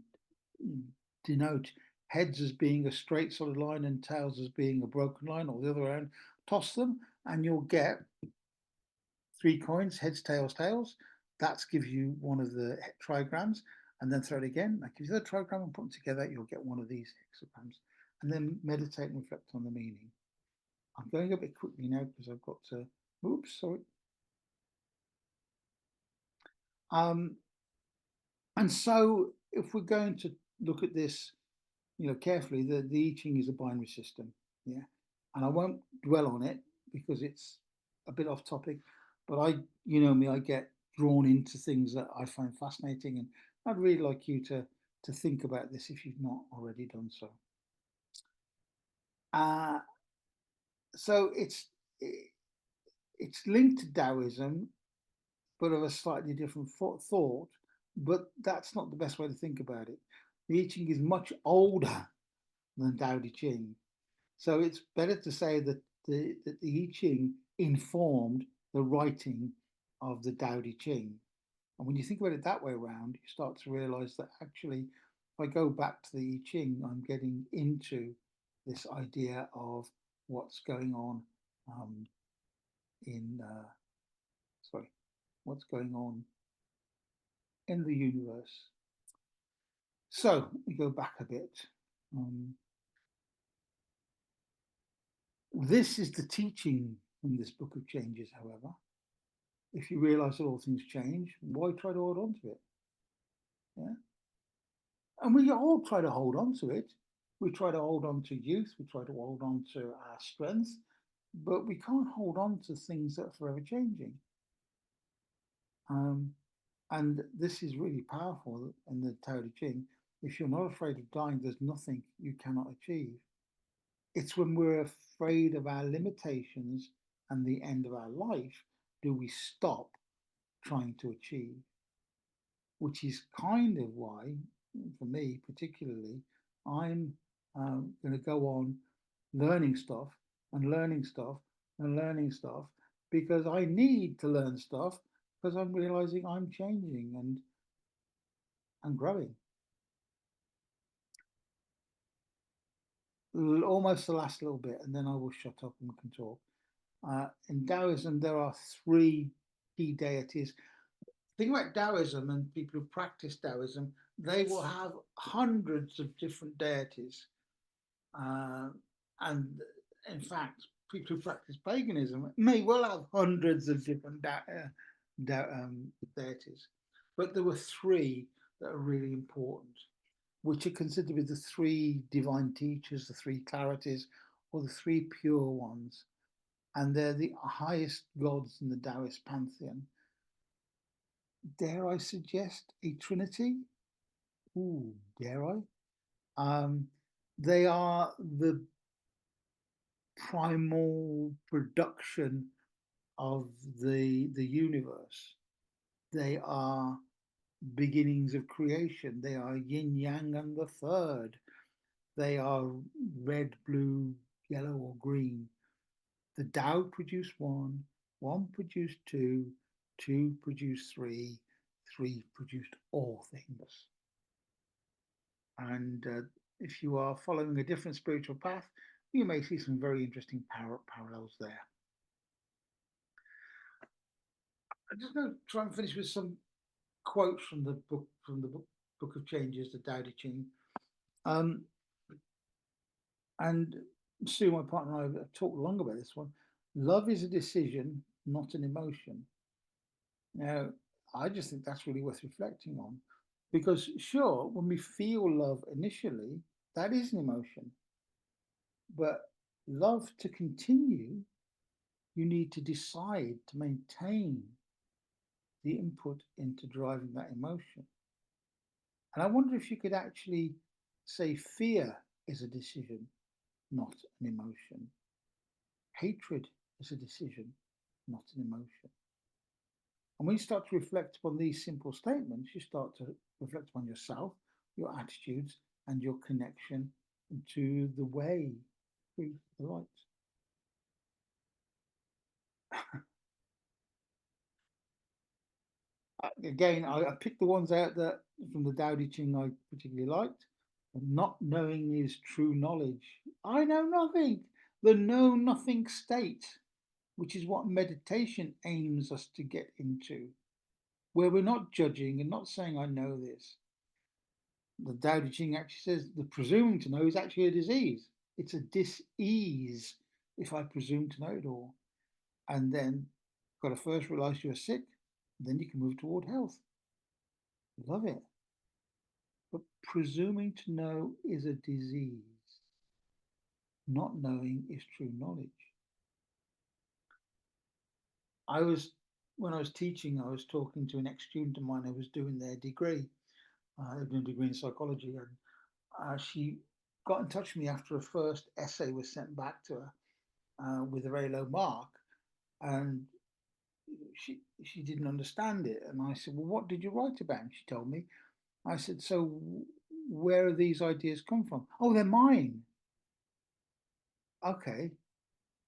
denote heads as being a straight solid line and tails as being a broken line, or the other way around. Toss them, and you'll get 3 coins, heads, tails, tails. That gives you one of the trigrams, and then throw it again. That gives you the trigram, and put them together, you'll get one of these hexagrams. And then meditate and reflect on the meaning. I'm going a bit quickly now because I've got to. Oops, sorry. Um, and so, if we're going to look at this, carefully, the I Ching is a binary system, yeah, and I won't dwell on it because it's a bit off topic. But you know me, I get drawn into things that I find fascinating, and I'd really like you to think about this if you've not already done so. Uh, so it's linked to Taoism, but of a slightly different thought. But that's not the best way to think about it. The I Ching is much older than Tao Te Ching. So it's better to say that the I Ching informed the writing of the Tao Te Ching. And when you think about it that way around, you start to realize that actually, if I go back to the I Ching, I'm getting into this idea of what's going on in, sorry, what's going on in the universe. So we go back a bit. Um, this is the teaching in this book of changes, however. If you realize that all things change, why try to hold on to it? Yeah. And we all try to hold on to it. We try to hold on to youth, we try to hold on to our strength, but we can't hold on to things that are forever changing. Um, and this is really powerful in the Tao Te Ching. If you're not afraid of dying, there's nothing you cannot achieve. It's when we're afraid of our limitations and the end of our life do we stop trying to achieve, which is kind of why, for me particularly, I'm going to go on learning stuff and learning stuff and learning stuff because I need to learn stuff because I'm realizing I'm changing and growing. Almost the last little bit, and then I will shut up and we can talk. In Taoism, there are 3 key deities. Think about Taoism and people who practice Taoism, they will have hundreds of different deities. And in fact, people who practice paganism may well have hundreds of different deities. But there were 3 that are really important, which are considered to be the 3 divine teachers, the 3 clarities, or the 3 pure ones. And they're the highest gods in the Taoist pantheon. Dare I suggest a trinity? Ooh, dare I? They are the primal production of the universe. They are beginnings of creation. They are yin yang and the third. They are red, blue, yellow, or green. The Tao produced one, one produced two, two produced three, three produced all things. And if you are following a different spiritual path, you may see some very interesting parallels there. I'm just going to try and finish with some quotes from the book of Changes, the Tao Te Ching. Um, and Sue, my partner, and I have talked long about this one. Love is a decision, not an emotion. Now, I just think that's really worth reflecting on, because sure, when we feel love initially, that is an emotion. But love to continue, you need to decide to maintain the input into driving that emotion. And I wonder if you could actually say fear is a decision, not an emotion. Hatred is a decision, not an emotion. And when you start to reflect upon these simple statements, you start to reflect upon yourself, your attitudes, and your connection to the way, through the light. Again, I picked the ones out that from the Tao Te Ching I particularly liked. Not knowing is true knowledge. I know nothing. The know nothing state, which is what meditation aims us to get into, where we're not judging and not saying, I know this. The Tao Te Ching actually says the presuming to know is actually a disease. It's a dis-ease if I presume to know it all. And then you've got to first realize you're sick, then you can move toward health. Love it. But presuming to know is a disease. Not knowing is true knowledge. I was, when I was teaching, I was talking to an ex-student of mine who was doing their degree, doing a degree in psychology, and she got in touch with me after a first essay was sent back to her with a very low mark, and she didn't understand it. And I said, "Well, what did you write about?" And she told me. I said, "So where are these ideas come from?" "Oh, they're mine." Okay.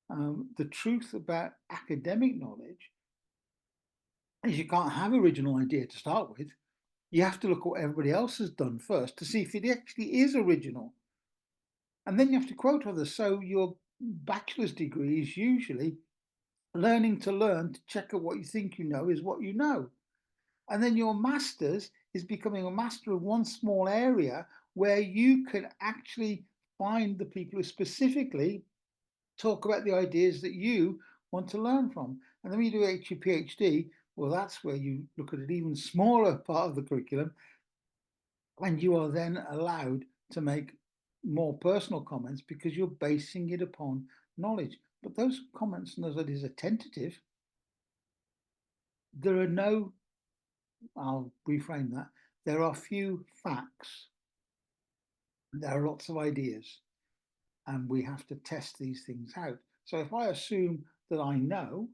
The truth about academic knowledge is you can't have original idea to start with. You have to look at what everybody else has done first to see if it actually is original. And then you have to quote others. So your bachelor's degree is usually learning to learn to check out what you think you know is what you know. And then your master's is becoming a master of one small area where you can actually find the people who specifically talk about the ideas that you want to learn from. And then when you do your PhD, well, that's where you look at an even smaller part of the curriculum, and you are then allowed to make more personal comments because you're basing it upon knowledge. But those comments and those ideas are tentative. There are no, I'll reframe that, there are few facts. There are lots of ideas, and we have to test these things out. So if I assume that I know,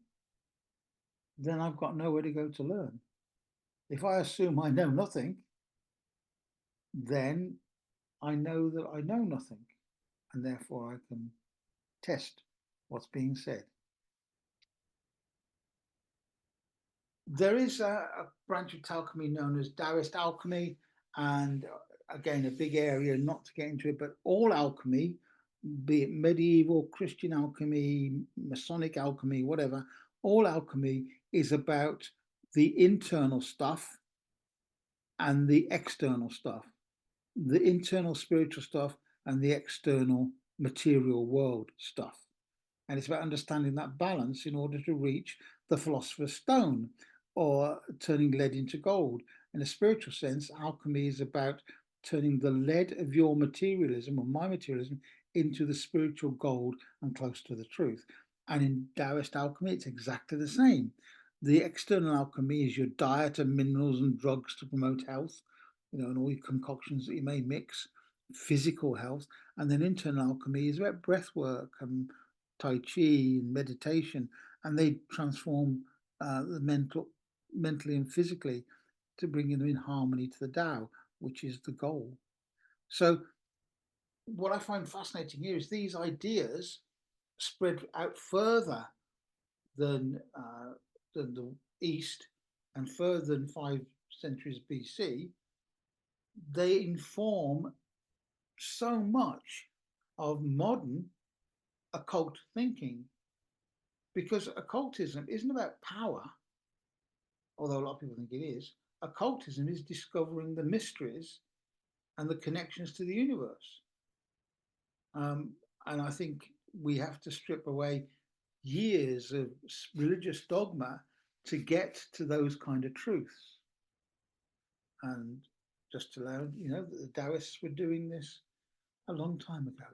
then I've got nowhere to go to learn. If I assume I know nothing, then I know that I know nothing, and therefore I can test what's being said. There is a branch of alchemy known as Taoist alchemy, and again, a big area, not to get into it, but all alchemy, be it medieval, Christian alchemy, Masonic alchemy, whatever, all alchemy is about the internal stuff and the external stuff, the internal spiritual stuff and the external material world stuff. And it's about understanding that balance in order to reach the philosopher's stone or turning lead into gold. In a spiritual sense, alchemy is about turning the lead of your materialism or my materialism into the spiritual gold and close to the truth. And in Taoist alchemy, it's exactly the same. The external alchemy is your diet and minerals and drugs to promote health, and all your concoctions that you may mix, physical health. And then internal alchemy is about breath work and Tai Chi and meditation, and they transform the mental mentally and physically, to bring them in harmony to the Tao, which is the goal. So, what I find fascinating here is these ideas spread out further than the East and further than 5 centuries BC. They inform so much of modern occult thinking, because occultism isn't about power, although a lot of people think it is. Occultism is discovering the mysteries and the connections to the universe. Um, and I think we have to strip away years of religious dogma to get to those kind of truths. And just to allow, the Taoists were doing this a long time ago.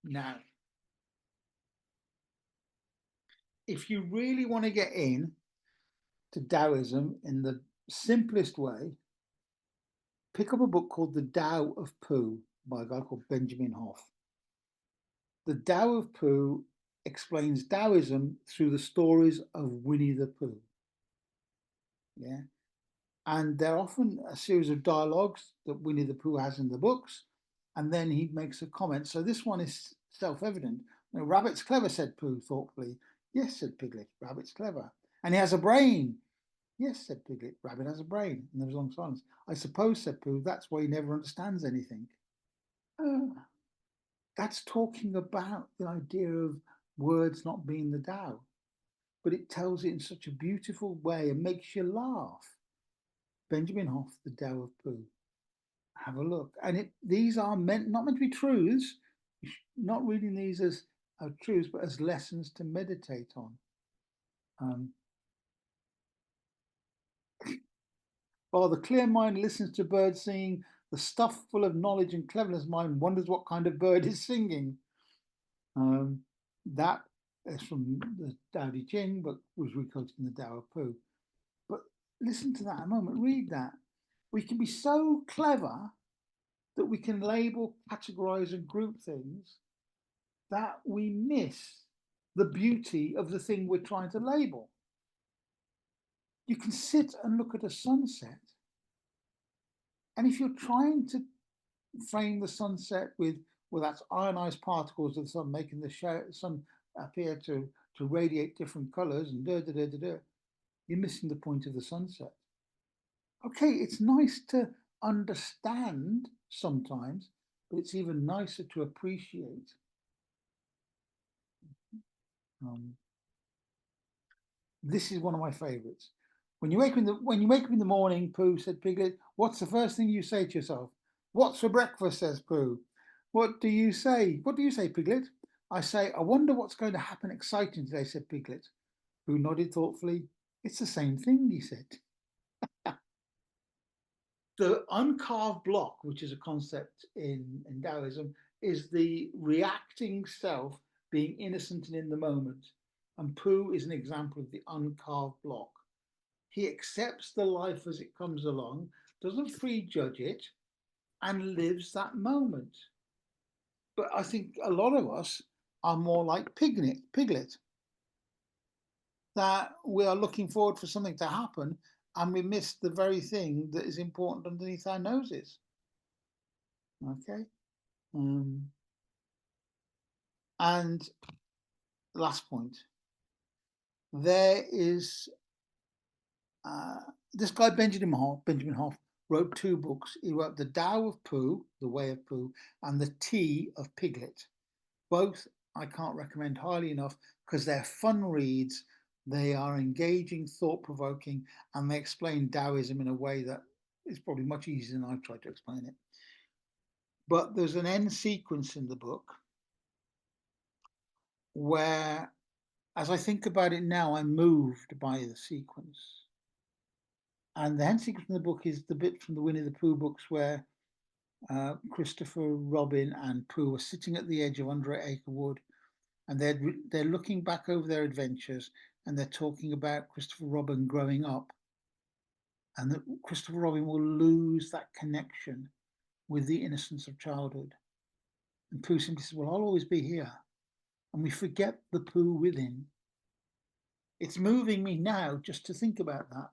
Now, if you really want to get in to Taoism in the simplest way, pick up a book called The Tao of Pooh by a guy called Benjamin Hoff. The Tao of Pooh explains Taoism through the stories of Winnie the Pooh. Yeah. And they're often a series of dialogues that Winnie the Pooh has in the books, and then he makes a comment. So this one is self-evident. Rabbit's clever, said Pooh thoughtfully. Yes, said Piglet, Rabbit's clever. And he has a brain. Yes, said Piglet, Rabbit has a brain. And there was a long silence. I suppose, said Pooh, that's why he never understands anything. That's talking about the idea of words not being the Tao, but it tells it in such a beautiful way and makes you laugh. Benjamin Hoff, The Tao of Pooh. Have a look. And these are not meant to be truths. Not reading these as truths, but as lessons to meditate on. While the clear mind listens to birds singing, the stuff full of knowledge and cleverness mind wonders what kind of bird is singing. That is from the Tao Te Ching, but was recorded in the Tao of Pooh. But listen to that a moment, read that. We can be so clever that we can label, categorize, and group things that we miss the beauty of the thing we're trying to label. You can sit and look at a sunset, and if you're trying to frame the sunset with, well, that's ionized particles of the sun making the sun appear to radiate different colors and you're missing the point of the sunset. Okay, it's nice to understand sometimes, but it's even nicer to appreciate. This is one of my favorites. When you wake up in the morning, Pooh, said Piglet, what's the first thing you say to yourself? What's for breakfast, says Pooh. What do you say? What do you say, Piglet? I say, I wonder what's going to happen exciting today, said Piglet. Pooh nodded thoughtfully. It's the same thing, he said. The uncarved block, which is a concept in Taoism, is the reacting self being innocent and in the moment. And Pooh is an example of the uncarved block. He accepts the life as it comes along, doesn't prejudge it, and lives that moment. But I think a lot of us are more like Piglet, that we are looking forward for something to happen and we miss the very thing that is important underneath our noses. Okay. And last point, there is this guy Benjamin Hoff wrote 2 books. He wrote The Tao of Pooh, The Way of Pooh, and The Tea of Piglet. Both I can't recommend highly enough because they're fun reads, they are engaging, thought-provoking, and they explain Taoism in a way that is probably much easier than I've tried to explain it. But there's an end sequence in the book where, as I think about it now, I'm moved by the sequence. And the end sequence in the book is the bit from the Winnie the Pooh books where Christopher, Robin, and Pooh are sitting at the edge of Under an Acre Wood, and they're looking back over their adventures, and they're talking about Christopher Robin growing up, and that Christopher Robin will lose that connection with the innocence of childhood. And Pooh simply says, well, I'll always be here. And we forget the Pooh within. It's moving me now just to think about that.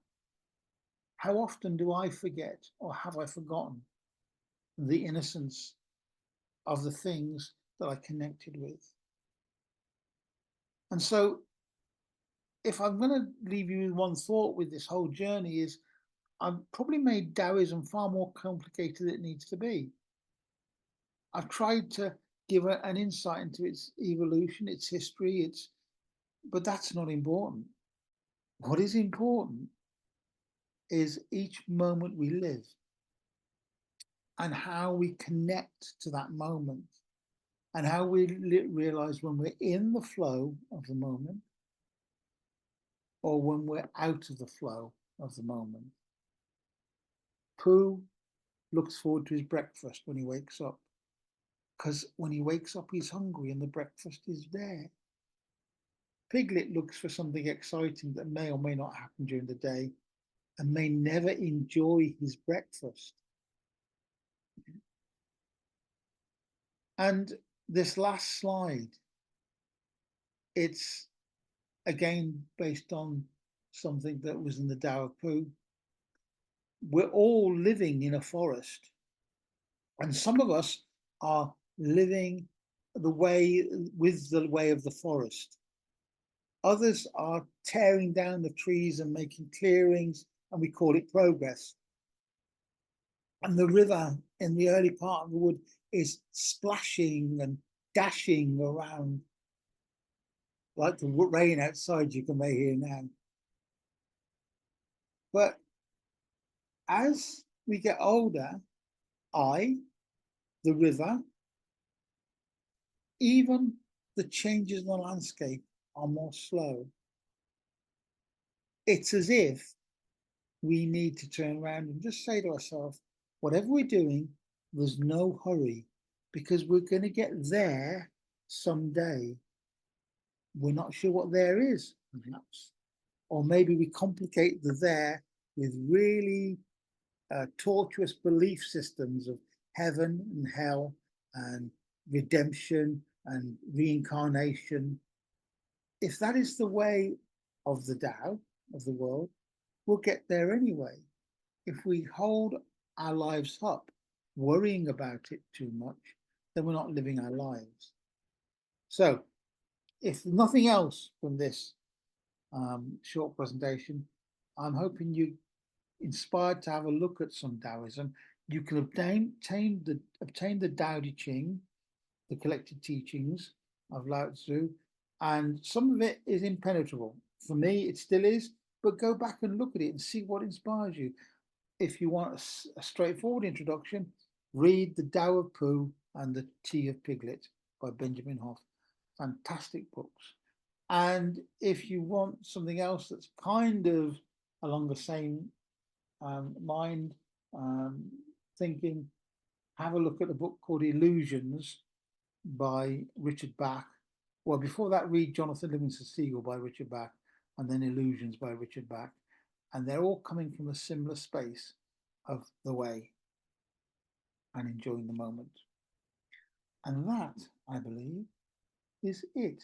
How often do I forget, or have I forgotten, the innocence of the things that I connected with? And so, if I'm going to leave you with one thought with this whole journey, is I've probably made Taoism far more complicated than it needs to be. I've tried to give an insight into its evolution, its history, but that's not important. What is important is each moment we live and how we connect to that moment and how we realize when we're in the flow of the moment or when we're out of the flow of the moment. Pooh looks forward to his breakfast when he wakes up, because when he wakes up, he's hungry and the breakfast is there. Piglet looks for something exciting that may or may not happen during the day and may never enjoy his breakfast. And this last slide, it's again based on something that was in the Tao of Pooh. We're all living in a forest, and some of us are living the way with the way of the forest. Others are tearing down the trees and making clearings, and we call it progress. And the river in the early part of the wood is splashing and dashing around like the rain outside you can hear now. But as we get older, the river, even the changes in the landscape are more slow. It's as if we need to turn around and just say to ourselves, whatever we're doing, there's no hurry, because we're going to get there someday. We're not sure what there is, perhaps. Or maybe we complicate the there with really tortuous belief systems of heaven and hell and redemption and reincarnation. If that is the way of the Tao, of the world, we'll get there anyway. If we hold our lives up, worrying about it too much, then we're not living our lives. So, if nothing else from this short presentation, I'm hoping you inspired to have a look at some Taoism. You can obtain the Tao Te Ching, the collected teachings of Lao Tzu, and some of it is impenetrable. For me, it still is, but go back and look at it and see what inspires you. If you want a straightforward introduction, read The Tao of Pooh and The Tea of Piglet by Benjamin Hoff. Fantastic books. And if you want something else that's kind of along the same mind thinking, have a look at a book called Illusions by Richard Bach. Well, before that, read Jonathan Livingston Seagull by Richard Bach, and then Illusions by Richard Bach. And they're all coming from a similar space of the way and enjoying the moment. And that, I believe, is it.